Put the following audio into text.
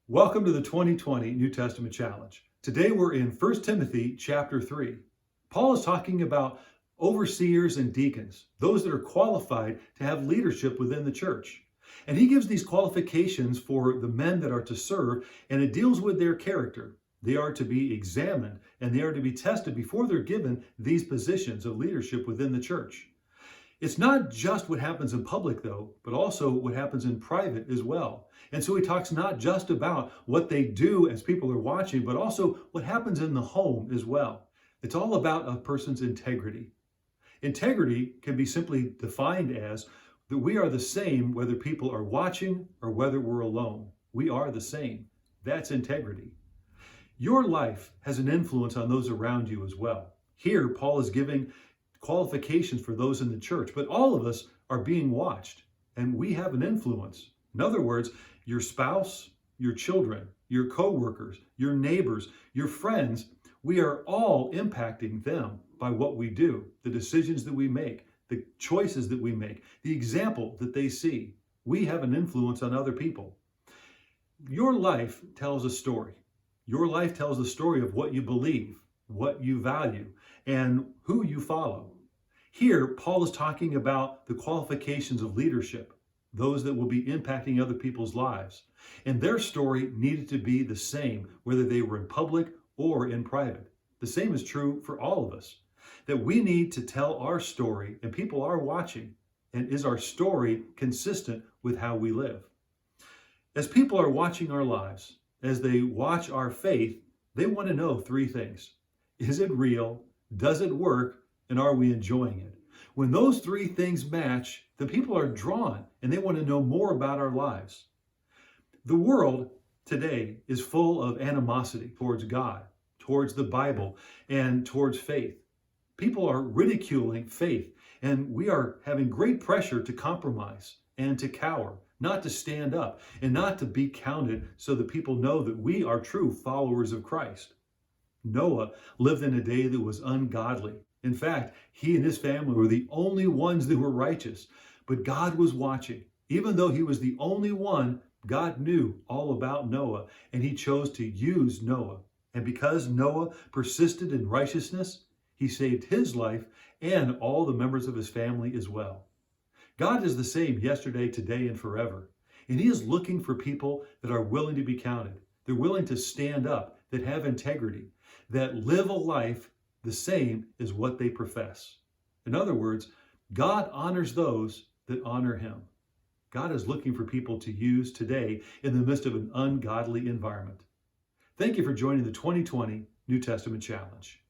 Welcome to the 2020 New Testament Challenge. Today we're in 1 Timothy chapter 3. Paul is talking about overseers and deacons, those that are qualified to have leadership within the church. And he gives these qualifications for the men that are to serve, and it deals with their character. They are to be examined and they are to be tested before they're given these positions of leadership within the church. It's not just what happens in public, though, but also what happens in private as well. And so he talks not just about what they do as people are watching, but also what happens in the home as well. It's all about a person's integrity. Integrity can be simply defined as that we are the same whether people are watching or whether we're alone. We are the same. That's integrity. Your life has an influence on those around you as well. Here, Paul is giving qualifications for those in the church, but all of us are being watched and we have an influence. In other words, your spouse, your children, your co-workers, your neighbors, your friends, we are all impacting them by what we do, the decisions that we make, the choices that we make, the example that they see. We have an influence on other people. Your life tells a story. Your life tells the story of what you believe, what you value, and who you follow. Here, Paul is talking about the qualifications of leadership, those that will be impacting other people's lives. And their story needed to be the same, whether they were in public or in private. The same is true for all of us, that we need to tell our story and people are watching. And is our story consistent with how we live? As people are watching our lives, as they watch our faith, they want to know three things. Is it real? Does it work? And are we enjoying it? When those three things match, the people are drawn and they want to know more about our lives. The world today is full of animosity towards God, towards the Bible, and towards faith. People are ridiculing faith, and we are having great pressure to compromise and to cower, not to stand up and not to be counted so that people know that we are true followers of Christ. Noah lived in a day that was ungodly. In fact, he and his family were the only ones that were righteous. But God was watching. Even though he was the only one, God knew all about Noah, and he chose to use Noah. And because Noah persisted in righteousness, he saved his life and all the members of his family as well. God is the same yesterday, today, and forever. And he is looking for people that are willing to be counted. They're willing to stand up, that have integrity, that live a life the same as what they profess. In other words, God honors those that honor him. God is looking for people to use today in the midst of an ungodly environment. Thank you for joining the 2020 New Testament Challenge.